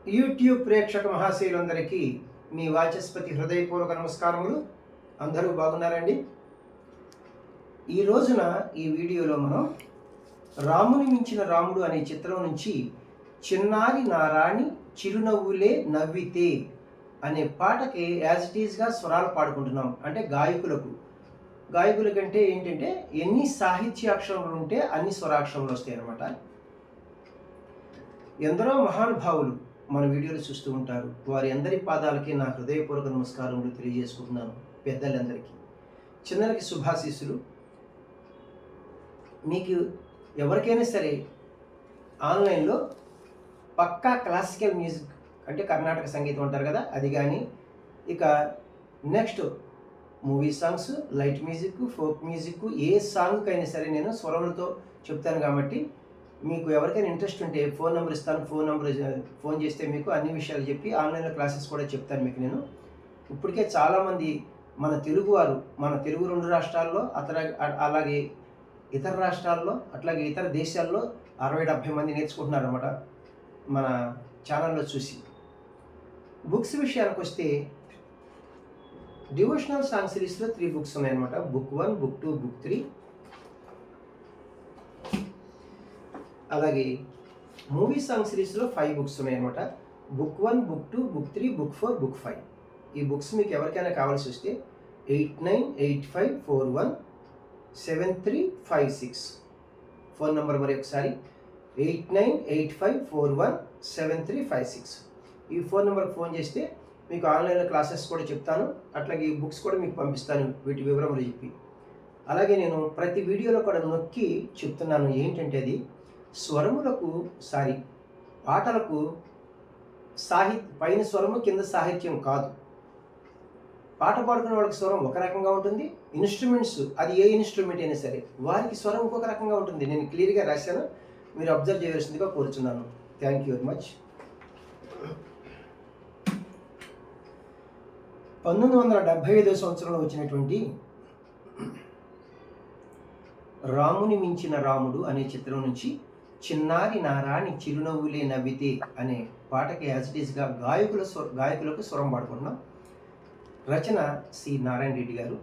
YouTube ప్రేక్షక మహాశయులందరికీ మీ వాచస్పతి హృదయపూర్వక నమస్కారములు. అందరూ బాగున్నారండి? ఈ రోజున ఈ వీడియోలో మనం రాముని మించిన రాముడు అనే చిత్రం నుంచి చిన్నారి నారాణి చిరునవ్వులే నవ్వితే అనే పాటకి యాజ్ ఇట్ ఈజ్గా స్వరాలు పాడుకుంటున్నాం. అంటే గాయకులకంటే ఏంటంటే ఎన్ని సాహిత్యాక్షరములు ఉంటే అన్ని స్వరాక్షరములు వస్తాయి అన్నమాట. ఎందరో మహానుభావులు మన వీడియోలు చూస్తూ ఉంటారు. వారి అందరి పాదాలకి నా హృదయపూర్వక నమస్కారములు తెలియజేసుకుంటున్నాను. పెద్దలందరికీ, చిన్నలకి శుభాశీస్సులు. మీకు ఎవరికైనా సరే ఆన్లైన్లో పక్కా క్లాసికల్ మ్యూజిక్ అంటే కర్ణాటక సంగీతం అంటారు కదా, అది కానీ ఇక next movie songs, light music, folk music, ఏ సాంగ్కైనా సరే నేను స్వరములతో చెప్తాను. కాబట్టి మీకు ఎవరికైనా ఇంట్రెస్ట్ ఉంటే ఫోన్ నెంబర్ ఇస్తాను. ఫోన్ చేస్తే మీకు అన్ని విషయాలు చెప్పి ఆన్లైన్లో క్లాసెస్ కూడా చెప్తాను మీకు నేను. ఇప్పటికే చాలామంది మన తెలుగువారు మన తెలుగు 2 రాష్ట్రాల్లో అలాగే ఇతర రాష్ట్రాల్లో అట్లాగే ఇతర దేశాల్లో 60-70 మంది నేర్చుకుంటున్నారు అన్నమాట మన ఛానల్లో చూసి. బుక్స్ విషయానికి వస్తే డివోషనల్ సాంగ్ సిరీస్లో 3 బుక్స్ ఉన్నాయన్నమాట. Book 1, book 2, book 3. అలాగే మూవీ సాంగ్ సిరీస్లో 5 బుక్స్ ఉన్నాయన్నమాట. Book 1, book 2, book 3, book 4, book 5. ఈ బుక్స్ మీకు ఎవరికైనా కావాల్సి వస్తే 8985417356 ఫోన్ నెంబర్ మరి ఒకసారి 8985417356. ఈ ఫోన్ నెంబర్కి ఫోన్ చేస్తే మీకు ఆన్లైన్లో క్లాసెస్ కూడా చెప్తాను. అట్లాగే ఈ బుక్స్ కూడా మీకు పంపిస్తాను వీటి వివరములు చెప్పి. అలాగే నేను ప్రతి వీడియోలో కూడా నొక్కి చెప్తున్నాను ఏంటంటే అది పాటలకు పైన స్వరము కింద సాహిత్యం కాదు. పాట పాడుకునే వాళ్ళకి స్వరం ఒక రకంగా ఉంటుంది. ఇన్స్ట్రుమెంట్స్, అది ఏ ఇన్స్ట్రుమెంట్ అయినా సరే వారికి స్వరం ఇంకొక రకంగా ఉంటుంది. నేను క్లియర్గా రాశాను, మీరు అబ్జర్వ్ చేయవలసిందిగా కోరుచున్నాను. Thank you very much. 1975 సంవత్సరంలో వచ్చినటువంటి రాముని మించిన రాముడు అనే చిత్రం నుంచి చిన్నారి నారాణి చిరునవ్వులే నవ్వితే అనే పాటకి యాజ్ ఇట్ ఈస్గా గాయకులకు స్వరం పాడుకుంటున్నాం. రచన సి నారాయణ రెడ్డి గారు,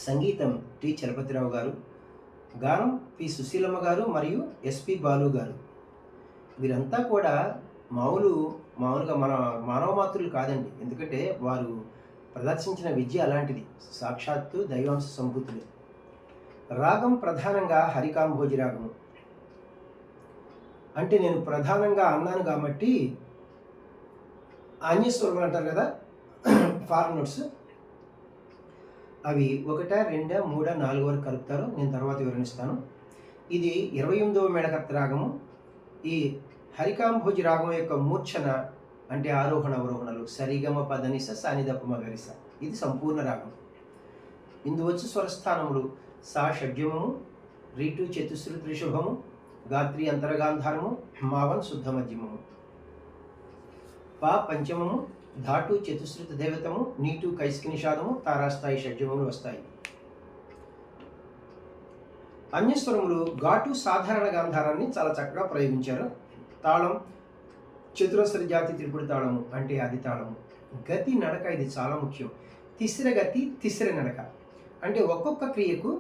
సంగీతం టి చలపతిరావు గారు, గానం పి సుశీలమ్మ గారు మరియు ఎస్పి బాలు గారు. వీరంతా కూడా మామూలుగా మన మానవ మాతృలు కాదండి. ఎందుకంటే వారు ప్రదర్శించిన విద్య అలాంటిది, సాక్షాత్తు దైవాంశ సంభూతులు. రాగం ప్రధానంగా హరికాంభోజి రాగము. అంటే నేను ప్రధానంగా అన్నాను కాబట్టి ఆన్యస్వరం అంటారు కదా, ఫారెన్ నోట్స్, అవి 1, 2, 3, 4 వరకు కలుపుతారు. నేను తర్వాత వివరణిస్తాను. ఇది 28వ మేళకర్త రాగము. ఈ హరికాంభోజి రాగం యొక్క మూర్ఛన అంటే ఆరోహణ అవరోహణలు సరిగమ పదనిస సానిదప్ప మగరిస. ఇది సంపూర్ణ రాగం. ఇందువచ్చు స్వరస్థానములు సా షడ్జమము, రీటు చతుశ్రుతి త్రిశుభము, గాత్రి అంతరగాంధారము, మావన్ శుద్ధ మధ్యమము, పా పంచమము, ధాటు చతుశ్రుతి దేవతము, నీటు కైస్కి నిషాదము, తారాస్థాయి షడ్జములు వస్తాయి. అన్యస్వరములు ఘాటు సాధారణ గాంధారాన్ని చాలా చక్కగా ప్రయోగించారు. తాళం చతురస్ర జాతి త్రిపుడి తాళము అంటే అది తాళము. గతి నడక, ఇది చాలా ముఖ్యం. తిస్ర గతి, తిస్ర నడక అంటే ఒక్కొక్క క్రియకు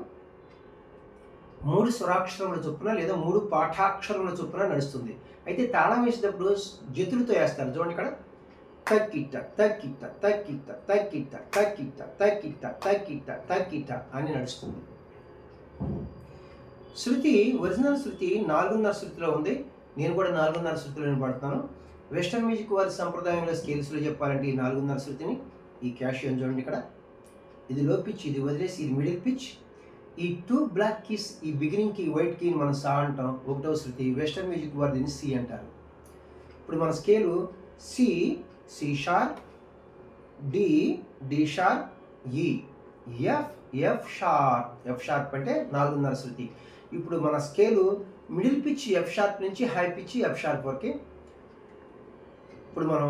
3 స్వరాక్షరముల చొప్పున లేదా 3 పాఠాక్షరముల చొప్పున నడుస్తుంది. అయితే తాళం వేసేటప్పుడు జతులతో వేస్తారు. చూడండి, ఇక్కడ తక్కిట్ట తక్కిట్ట తక్కిట్ట తక్కిట్ట తక్కిట్ట తక్కిట్ట తక్కిట్ట తక్కిట్ట అని నడుస్తుంది. శృతి, ఒరిజినల్ శృతి 4.5 శృతిలో ఉంది. నేను కూడా 4.5 శృతిలో పాడుతాను. వెస్టర్న్ మ్యూజిక్ వారి సంప్రదాయంలో స్కేల్స్లో చెప్పాలంటే ఈ 4.5 శృతిని, ఈ క్యాషియోని చూడండి, ఇక్కడ ఇది లో పిచ్, ఇది వదిలేసి ఇది మిడిల్ పిచ్. ఈ 2 బ్లాక్ కీస్, ఈ బిగినింగ్ కీ వైట్ కీని మనం సా అంటాం, 1వ శృతి. వెస్టర్న్ మ్యూజిక్ వారు దీన్ని సి అంటారు. ఇప్పుడు మన scale C, C sharp, D, D sharp, E, F, F sharp. F sharp అంటే 4.5 శృతి. ఇప్పుడు మన scale middle pitch F sharp నుంచి హై పిచ్ ఎఫ్ షార్ప్ వరకు. ఇప్పుడు మనం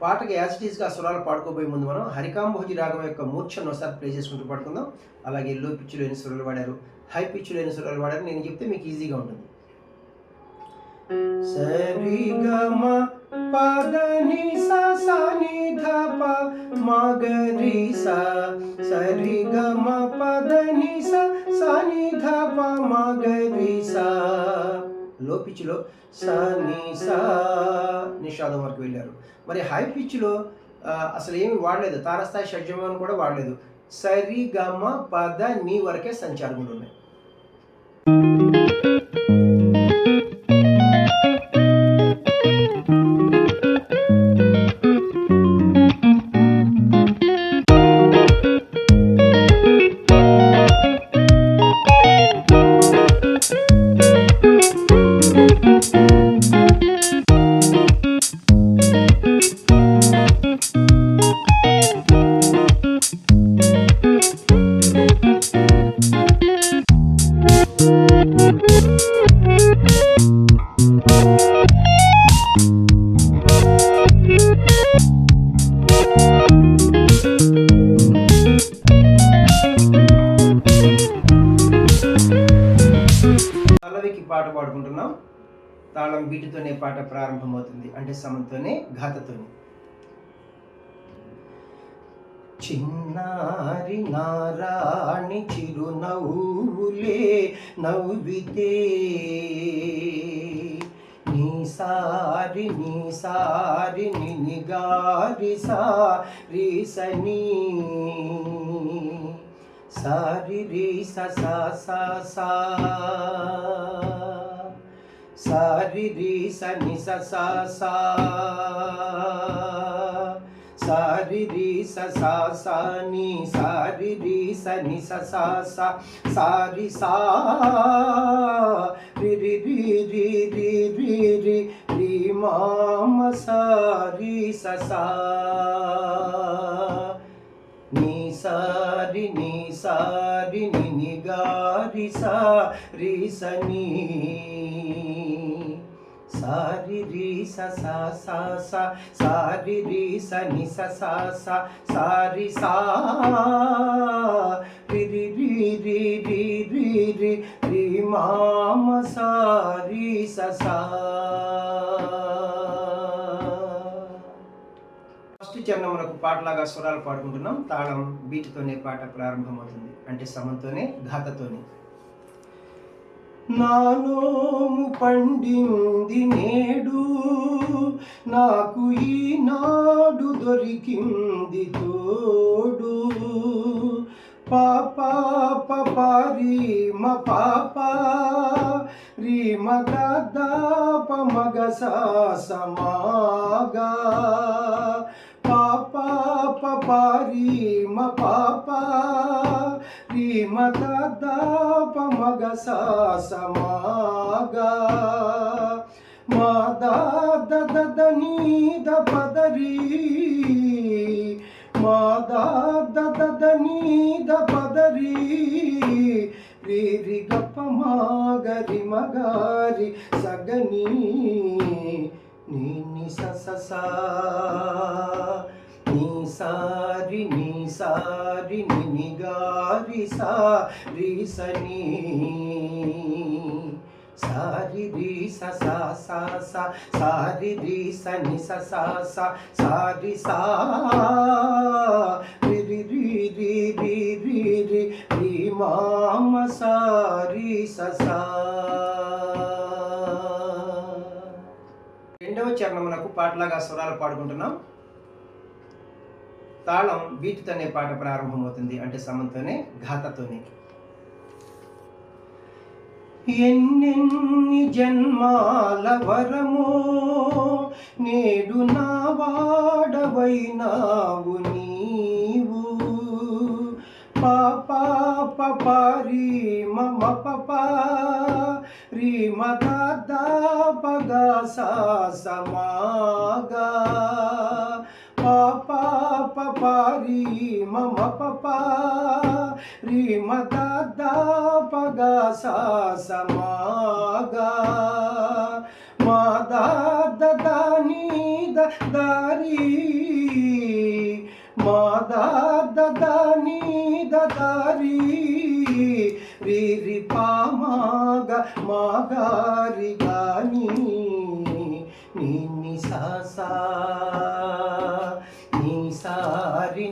పాటకి యాజ్ ఇట్ ఈస్గా స్వరాలు పాడుకోబోయే ముందు మనం హరికాంభోజి రాగం యొక్క మూర్ఛను ఒకసారి ప్లే చేసుకుంటూ పాడుకుందాం. అలాగే లో పిచ్చులో ఎన్ని స్వరాలు వాడారు, హై పిచ్చులో ఎన్ని స్వరాలు వాడారు నేను చెప్తే మీకు ఈజీగా ఉంటుంది. సరిగమ పద ని స స ని ధ ప మ గ రి స సరి గ మ పద ని స స ని ధ ప మ గ రి స. లో పిచ్లో స ని స నిషాదం వరకు వెళ్ళారు. మరి హై పిచ్లో అసలు ఏమి వాడలేదు, తారస్థాయి షడ్జమాన్ని కూడా వాడలేదు. సరి గమ పద ని వరకే సంచారములు ఉన్నాయి. పాట పాడుకుంటున్నాం. తాళం బీటుతోనే పాట ప్రారంభమవుతుంది, అంటే సమంతోనే ఘాతతోనే. చిన్నారి నారాణి చిరునవ్వులే నవ్వితే నీసారి నినిగారి సారిసని సారి రి స సా సారి రి స ని స సా సారి రి స సా ని సారి రి స ని స సా సారి సా రి రి రి రి రి రి రి రి మామ సారి స సా ని సారి ని గారి సారి సని సారి రి స సా సారి రి స ని స సా సారి సా రి రి రి రి రి రి రి రి మామ సారి స సా. ఫస్ట్ చరణములకు పాటలాగా స్వరాలు పాడుకుంటున్నాం. తాళం బీటుతోనే పాట ప్రారంభమవుతుంది, అంటే సమంతోనే ఘాతతోనే. నాలోము పండింది నేడు, నాకు ఈనాడు దొరికింది తోడు. పాప పపారి మ పాప రి మగ దాప మగ సమాగా. పాప పపారి మ పాప రి మగ దాప మగ సమాగా. మా దాద దద నీ ద పదరి మా దాద దద నీ ద పదరి రి రి గప్ప మాగరి మగారి సగని నీ ని స స సా నీ సారి ని ని గారి సారి సని సారి రి స సా సారి రి స ని స సా సారి సా రి రి రి రి రి రి రి రి మామ సారి స సా. రెండవ చరణమునకు పాటలాగా స్వరాలు పాడుకుంటున్నాం. తాళం బీటుతోనే పాట ప్రారంభమవుతుంది, అంటే సమంతోనే ఘాతతోనే. ఎన్నెన్ని జన్మాల వరమో నేడు నా వాడవైనావు నీవు. పాప పపారి మమ పప రి మద పగ సమాగా. పాప పపారి మమ పప రి మద పగ సమాగా. మా దాద నీ దారి మా దాద నీ దారి రి రి పామాగ మాగారి గాని ని సా సా నీ సారి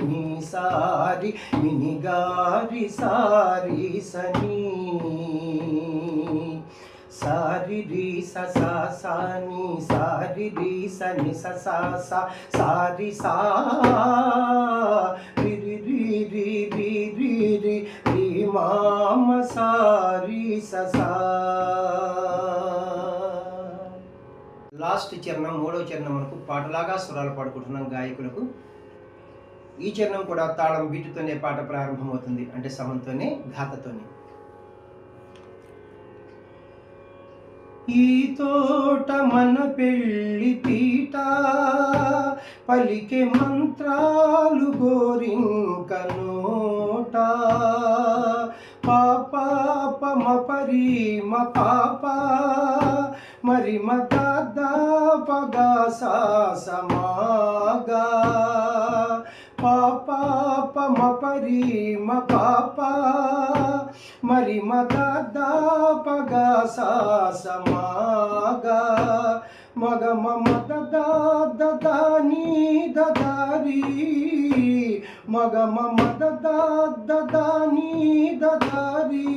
నిగారి సారి సని సారి రి సా ని సారి రి సని సా సారి సా రి రి రి రి రి రి రి రి మామ సారి సా. లాస్ట్ చరణం మూడవ చరణం మనకు పాటలాగా స్వరాలు పాడుకుంటున్నాం గాయకులకు. ఈ చరణం కూడా తాళం బీటుతోనే పాట ప్రారంభమవుతుంది, అంటే సమంతోనే ఘాతతోనే. ఈ తోట మన పెళ్ళి పీట పలికే మంత్రాలు గోరింక నోట పాప మపరి మ పాప మరి మద పగా సమాగా పాప మపరి మ పాప మరి మద పగా సమాగా మగ మద దాని దారి మగ మద దాని దారి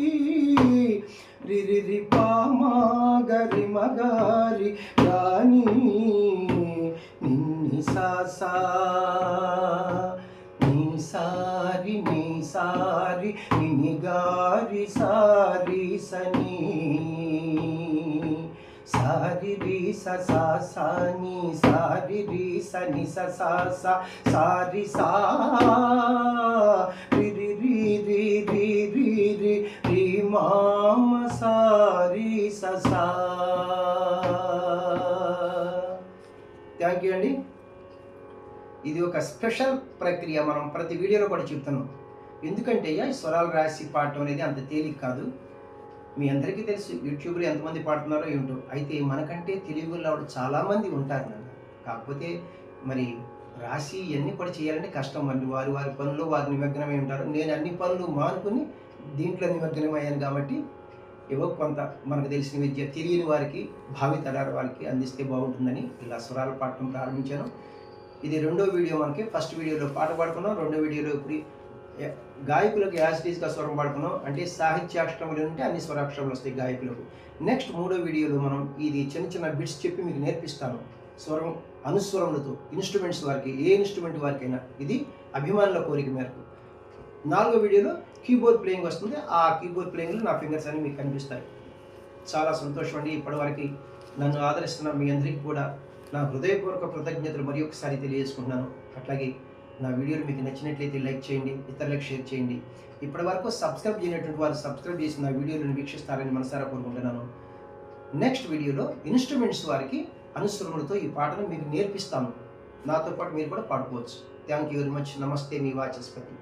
రి రి రి పామా గరి మగారి రాణి నిన్ని సా నీ సారి నిగారి సారి సని సారి రి సా ని సారి రి సని సా సారి సా రి రి రి రి రి రి రి రి మామ సారి సా. థ్యాంక్ యూ అండి. ఇది ఒక స్పెషల్ ప్రక్రియ, మనం ప్రతి వీడియోలో కూడా చెప్తున్నాం. ఎందుకంటే స్వరాలు రాసి పాడటం అనేది అంత తేలిక కాదు. మీ అందరికీ తెలుసు యూట్యూబ్లో ఎంతమంది పాడుతున్నారో ఏమిటో. అయితే మనకంటే తెలుగులో చాలామంది ఉంటారు నన్ను. కాకపోతే మరి రాసి ఇవన్నీ కూడా చేయాలంటే కష్టం అండి. వారి పనులు వారు నిమగ్నమై ఉంటారు. నేను అన్ని పనులు మానుకుని దీంట్లో నిమగ్నమయ్యాను కాబట్టి ఏవో కొంత మనకు తెలిసిన విద్య తెలియని వారికి, భావితరాల వారికి అందిస్తే బాగుంటుందని ఇలా స్వరాలు పాడటం ప్రారంభించాను. ఇది రెండో వీడియో. మనకి ఫస్ట్ వీడియోలో పాట పాడుకున్నాం, రెండో వీడియోలో ఇప్పుడు గాయకులకు యాజిటీస్గా స్వరం పాడుకున్నాం. అంటే సాహిత్యాక్షరములు ఉంటే అన్ని స్వరాక్షరములు వస్తాయి గాయకులకు. నెక్స్ట్ మూడో వీడియోలో మనం ఇది చిన్న బిట్స్ చెప్పి మీకు నేర్పిస్తాను. స్వరం అనుస్వరములతో ఇన్స్ట్రుమెంట్స్ వారికి, ఏ ఇన్స్ట్రుమెంట్ వారికైనా, ఇది అభిమానుల కోరిక మేరకు. నాలుగో వీడియోలో కీబోర్డ్ ప్లేయింగ్ వస్తుంది. ఆ కీబోర్డ్ ప్లేయింగ్లో నా ఫింగర్స్ అన్ని మీకు కనిపిస్తాయి. చాలా సంతోషం అండి. ఇప్పటివరకు నన్ను ఆదరిస్తున్న మీ అందరికీ కూడా నా హృదయపూర్వక కృతజ్ఞతలు మరి ఒకసారి తెలియజేసుకుంటున్నాను. అట్లాగే నా వీడియోలు మీకు నచ్చినట్లయితే లైక్ చేయండి, ఇతరులకు షేర్ చేయండి. ఇప్పటివరకు సబ్స్క్రైబ్ చేయనటువంటి వారు సబ్స్క్రైబ్ చేసి నా వీడియోలను వీక్షిస్తారని మనసారా కోరుకుంటున్నాను. నెక్స్ట్ వీడియోలో ఇన్స్ట్రుమెంట్స్ వారికి అనుసరణలతో ఈ పాటను మీకు నేర్పిస్తాను. నాతో పాటు మీరు కూడా పాడుకోవచ్చు. Thank you very much. నమస్తే, మీ వాచస్పతి.